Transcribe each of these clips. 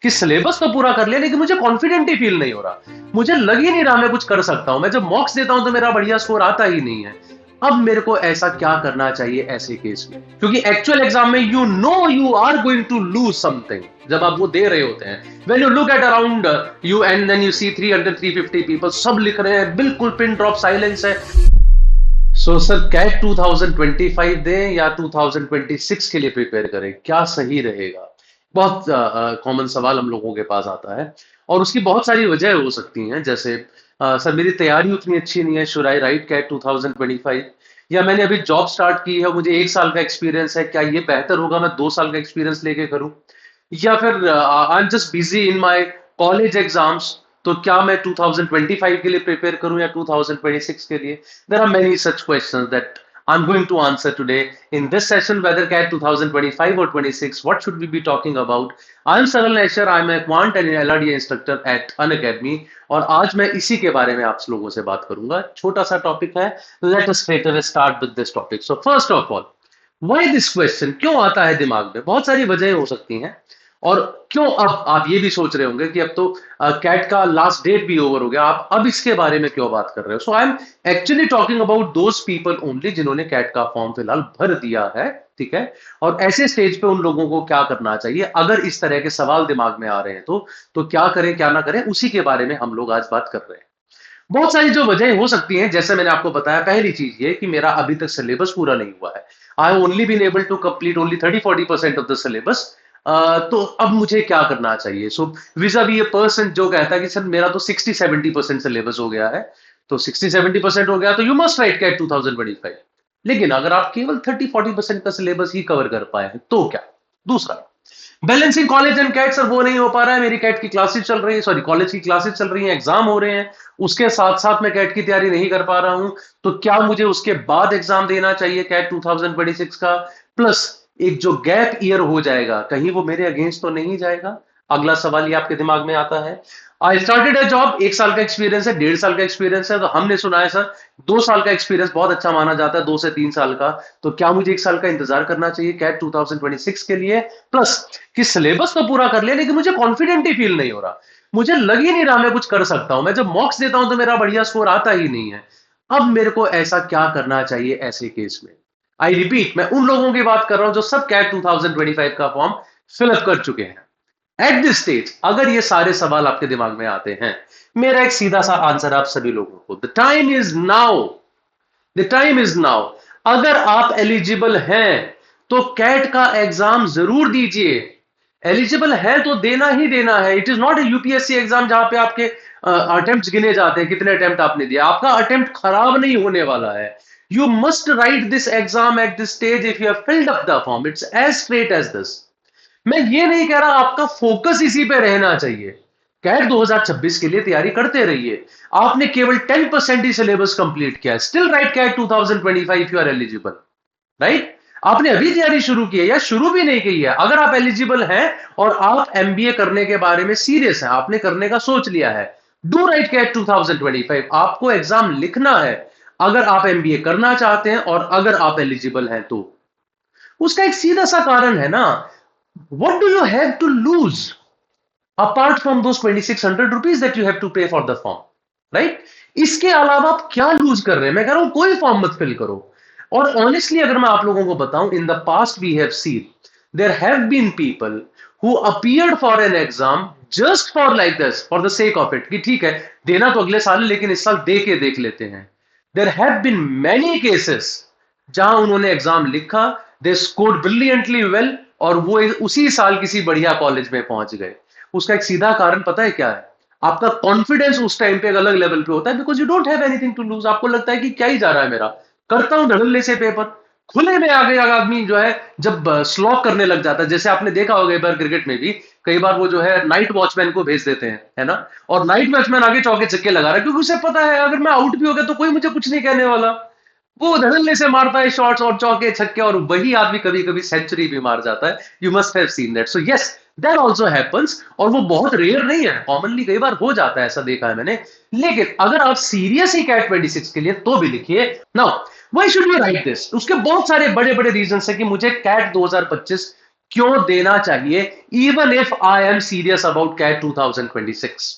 कि सिलेबस तो पूरा कर लिया लेकिन मुझे कॉन्फिडेंट ही फील नहीं हो रहा, मुझे लग ही नहीं रहा मैं कुछ कर सकता हूं, मैं जब मॉक्स देता हूं तो मेरा बढ़िया स्कोर आता ही नहीं है। अब मेरे को ऐसा क्या करना चाहिए ऐसे केस में, क्योंकि एक्चुअल एग्जाम में you are going to lose something जब आप वो दे रहे होते हैं। When you look at around you and then you see 300-350 people सब लिख रहे हैं, बिल्कुल पिन ड्रॉप साइलेंस है। सो सर कैट 2025 दें या 2026 के लिए प्रिपेयर करें, क्या सही रहेगा? बहुत कॉमन सवाल हम लोगों के पास आता है और उसकी बहुत सारी वजह हो सकती हैं, जैसे सर मेरी तैयारी उतनी अच्छी नहीं है, शुड आई राइट कैट 2025, या मैंने अभी जॉब स्टार्ट की है, मुझे 1 साल का एक्सपीरियंस है, क्या ये बेहतर होगा मैं 2 साल का एक्सपीरियंस लेके करूं, या फिर I am just busy in my college exams, तो क्या मैं 2025 के लिए प्रिपेयर करूं या 2026 के लिए? There are many such questions that I'm going to answer today in this session, whether CAT 2025 or 26. What should we be talking about? I'm Saral Nesher. I'm a quant and LRD instructor at Unacademy. और आज मैं इसी के बारे में आप लोगों से बात करूंगा। छोटा सा टॉपिक है। Let us straight away start with this topic. So first of all, why this question? क्यों आता है दिमाग में? बहुत सारी वजहें हो सकती हैं। और क्यों अब आप ये भी सोच रहे होंगे कि अब तो कैट का लास्ट डेट भी ओवर हो गया, आप अब इसके बारे में क्यों बात कर रहे हो? So I am actually talking about those people only जिन्होंने कैट का फॉर्म फिलहाल भर दिया है, ठीक है? और ऐसे स्टेज पे उन लोगों को क्या करना चाहिए अगर इस तरह के सवाल दिमाग में आ रहे हैं, तो क्या करें क्या ना करें, उसी के बारे में हम लोग आज बात कर रहे हैं। बहुत सारी जो वजह हो सकती हैं, जैसे मैंने आपको बताया, पहली चीज ये कि मेरा अभी तक सिलेबस पूरा नहीं हुआ है। I have only been able to complete only 30-40% of the syllabus. तो अब मुझे क्या करना चाहिए? सो विजा भी ये पर्सन जो कहता है कि सर मेरा तो 60-70% सिलेबस हो गया है, तो 60-70% हो गया तो यू मस्ट राइट कैट 2025। लेकिन अगर आप केवल 30-40% का सिलेबस ही कवर कर पाए हैं तो क्या? दूसरा, balancing college and CAT, sir वो नहीं हो पा रहा है, मेरी कैट की क्लासेस चल रही है, सॉरी कॉलेज की क्लासेस चल रही हैं, एग्जाम हो रहे हैं, उसके साथ साथ मैं कैट की तैयारी नहीं कर पा रहा हूं, तो क्या मुझे उसके बाद एग्जाम देना चाहिए कैट 2026 का? प्लस एक जो गैप ईयर हो जाएगा, कहीं वो मेरे अगेंस्ट तो नहीं जाएगा? अगला सवाल ये आपके दिमाग में आता है। आई स्टार्टेड अ जॉब, 1 साल का एक्सपीरियंस है, 1.5 साल का एक्सपीरियंस है, तो हमने सुना है सर 2 साल का एक्सपीरियंस बहुत अच्छा माना जाता है, 2 से 3 साल का, तो क्या मुझे 1 साल का इंतजार करना चाहिए कैट 2026 के लिए? प्लस कि सिलेबस तो पूरा कर लिया लेकिन मुझे कॉन्फिडेंट ही फील नहीं हो रहा, मुझे लग ही नहीं रहा मैं कुछ कर सकता हूं, मैं जब मॉक्स देता हूं तो मेरा बढ़िया स्कोर आता ही नहीं है। अब मेरे को ऐसा क्या करना चाहिए ऐसे केस में? आई रिपीट, मैं उन लोगों की बात कर रहा हूं जो सब कैट 2025 का फॉर्म फिलअप कर चुके हैं। एट दिस स्टेज अगर ये सारे सवाल आपके दिमाग में आते हैं, मेरा एक सीधा सा आंसर आप सभी लोगों को, the time is now, the time is now. अगर आप एलिजिबल हैं तो कैट का एग्जाम जरूर दीजिए। एलिजिबल है तो देना ही देना है। It is not a UPSC exam जहां पे आपके अटेम्प्ट गिने जाते हैं, कितने अटेम्प्ट आपने दिया, आपका अटेम्प्ट खराब नहीं होने वाला है। You must write this exam at this stage if you have filled up the form, it's as straight as this. मैं ये नहीं कह रहा आपका फोकस इसी पे रहना चाहिए, कैट 2026 के लिए तैयारी करते रहिए। आपने केवल 10% ही सिलेबस कंप्लीट किया है, still write CAT 2025 you are eligible, right? आपने अभी तैयारी शुरू की है या शुरू भी नहीं की है, अगर आप एलिजिबल हैं और आप एमबीए करने के बारे में सीरियस हैं, आपने करने का सोच लिया है, डू राइट कैट 2025। आपको एग्जाम लिखना है अगर आप एमबीए करना चाहते हैं और अगर आप एलिजिबल हैं तो। उसका एक सीधा सा कारण है ना, what do you have to lose apart from those 2600 rupees that you have to pay for the form, right? इसके अलावा आप क्या लूज कर रहे हैं? मैं कह रहा हूं कोई फॉर्म मत फिल करो। और ऑनेस्टली अगर मैं आप लोगों को बताऊं, in the past we have seen there have been people who appeared for an exam just for like this, for the sake of it, कि ठीक है देना तो अगले साल है लेकिन इस साल दे के देख लेते हैं। There have been many cases जहां उन्होंने एग्जाम लिखा, दे स्कोर्ड ब्रिलियंटली वेल, और वो उसी साल किसी बढ़िया कॉलेज में पहुंच गए। उसका एक सीधा कारण पता है क्या है? आपका कॉन्फिडेंस उस टाइम पे एक अलग लेवल पे होता है, because you don't have anything to lose. आपको लगता है कि क्या ही जा रहा है मेरा, करता हूं धड़ल्ले से पेपर। खुले में आगे आदमी जो है जब स्लॉक करने लग जाता है, जैसे आपने देखा होगा एक बार क्रिकेट में भी, कई बार वो जो है नाइट वॉचमैन को भेज देते हैं, है ना, और नाइट वॉचमैन आगे चौके छक्के लगा रहा है क्योंकि उसे पता है अगर मैं आउट भी हो गया तो कोई मुझे कुछ नहीं कहने वाला। वो धड़ल्ले से मारता है शॉट्स और चौके छक्के, और वही आदमी कभी कभी सेंचुरी भी मार जाता है। You must have seen that. So yes, that also happens, और वो बहुत रेयर नहीं है, कॉमनली कई बार हो जाता है, ऐसा देखा है मैंने। लेकिन अगर आप सीरियस ही कैट 26 के लिए तो भी लिखिए। Now why should you right this? उसके बहुत सारे बड़े बड़े रीजंस है कि मुझे कैट 2025 क्यों देना चाहिए, even if I am serious about CAT 2026।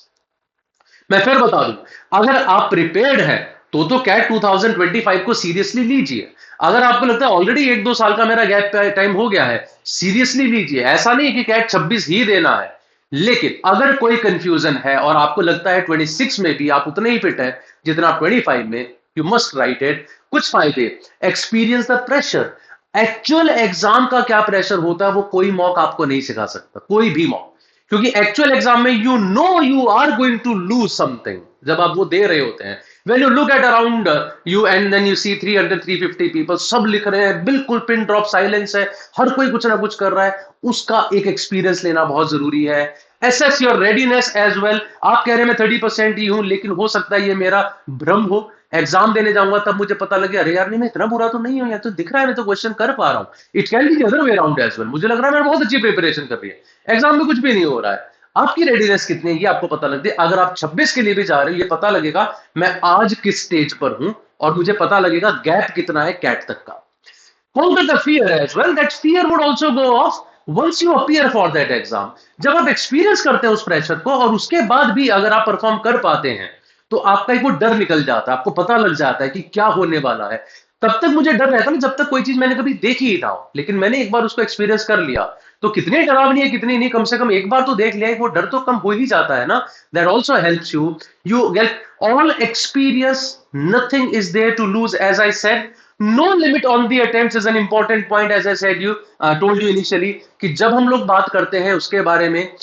मैं फिर बता दूं, अगर आप प्रिपेयर्ड हैं तो कैट 2025 को सीरियसली लीजिए। अगर आपको लगता है ऑलरेडी 1-2 साल का मेरा गैप टाइम हो गया है, सीरियसली लीजिए। ऐसा नहीं कि कैट 26 ही देना है, लेकिन अगर कोई कंफ्यूजन है और आपको लगता है 26 में भी आप उतने ही फिट है जितना 25 में, यू मस्ट राइट इट। कुछ फायदे, experience the pressure. Actual exam का क्या प्रेशर होता है वो कोई मॉक आपको नहीं सिखा सकता, कोई भी मॉक। क्योंकि एक्चुअल एग्जाम में you are going to lose something जब आप वो दे रहे होते हैं। when you look at around you and then you see 300-350 people सब लिख रहे हैं, बिल्कुल पिन ड्रॉप साइलेंस है, हर कोई कुछ ना कुछ कर रहा है, उसका एक एक्सपीरियंस लेना बहुत जरूरी है। Assess your readiness as well. आप कह रहे हैं मैं 30% ही हूं, लेकिन हो सकता है ये मेरा भ्रम हो। एग्जाम देने जाऊंगा तब मुझे पता लगे अरे यार नहीं मैं इतना बुरा तो नहीं हूं, यार तो दिख रहा है मैं तो क्वेश्चन कर पा रहा हूं। It can be other way around as well, मुझे लग रहा है मैंने बहुत अच्छी प्रिपरेशन कर रही है, एग्जाम में कुछ भी नहीं हो रहा है। आपकी रेडीनेस कितनी है ये आपको पता लगती है। अगर आप 26 के लिए भी जा रहे हो, ये पता लगेगा मैं आज किस स्टेज पर हूं, और मुझे पता लगेगा गैप कितना है कैट तक का। Conquer the fear as well. That fear would also go off once you appear for that exam. जब आप एक्सपीरियंस करते हैं उस प्रेशर को और उसके बाद भी अगर आप परफॉर्म कर पाते हैं तो आपका एक वो डर निकल जाता है, आपको पता लग जाता है कि क्या होने वाला है। तब तक मुझे डर रहता ना जब तक कोई चीज मैंने कभी देखी ही ना हो, लेकिन मैंने एक बार उसको एक्सपीरियंस कर लिया तो कितनी डरावनी है कितनी नहीं, कम से कम एक बार तो देख लिया, वो डर तो कम हो ही जाता है ना। That also helps you, you get all experience, nothing is there to lose, as I said. No limit on the attempts is an important point, as I said you told you initially कि जब हम लोग बात करते हैं उसके बारे में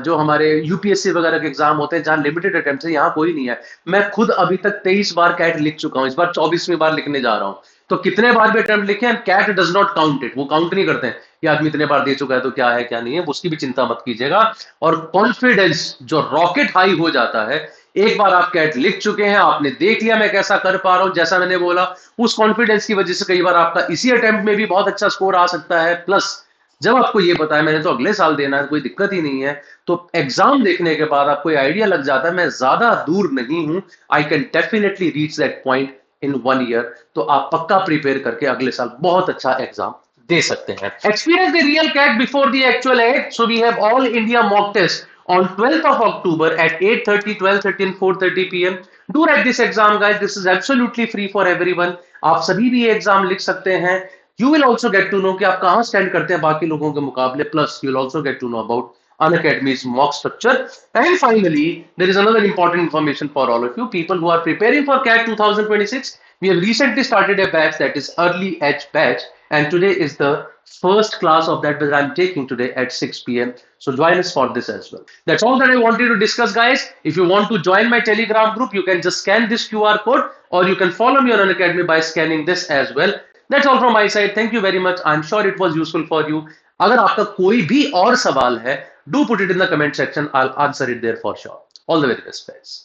जो हमारे यूपीएससी वगैरह के एग्जाम होते हैं जहां लिमिटेड अटेम्प्ट है, यहाँ कोई नहीं है। मैं खुद अभी तक 23 बार कैट लिख चुका हूं, इस बार 24वीं बार लिखने जा रहा हूं। तो कितने बार भी अटेम्प्ट लिखे हैं, CAT does not count it, वो काउंट नहीं करते हैं कि आदमी इतने बार दे चुका है तो क्या है क्या नहीं है, उसकी भी चिंता मत कीजिएगा। और कॉन्फिडेंस जो रॉकेट हाई हो जाता है, एक बार आप कैट लिख चुके हैं, आपने देख लिया मैं कैसा कर पा रहा हूं, जैसा मैंने बोला उस कॉन्फिडेंस की वजह से कई बार आपका इसी अटेम्प्ट में भी बहुत अच्छा स्कोर आ सकता है। प्लस जब आपको ये पता है मैंने तो अगले साल देना है, कोई दिक्कत ही नहीं है, तो एग्जाम देखने के बाद आपको आइडिया लग जाता है मैं ज्यादा दूर नहीं हूं, I can definitely reach that point in 1 year. तो आप पक्का प्रिपेयर करके अगले साल बहुत अच्छा एग्जाम दे सकते हैं। Experience the real CAT before the actual at. So we have all India mock test on 12th of October at 8:30, 12:30 and 4:30 p.m. Do write this exam, guys. This is absolutely free for everyone. आप सभी भी ये exam लिख सकते हैं। You will also get to know कि आप कहाँ स्टैंड करते हैं बाकी लोगों के मुकाबले। Plus, you will also get to know about Unacademy's mock structure. And finally, there is another important information for all of you people who are preparing for CAT 2026. We have recently started a batch that is Early Edge batch, and today is the first class of that that I'm taking today at 6 p.m. So join us for this as well. That's all that I wanted to discuss, guys. If you want to join my Telegram group, you can just scan this QR code, or you can follow me on Unacademy by scanning this as well. That's all from my side. Thank you very much. I'm sure it was useful for you. अगर आपका कोई भी और सवाल है, do put it in the comment section. I'll answer it there for sure. All the very best, guys.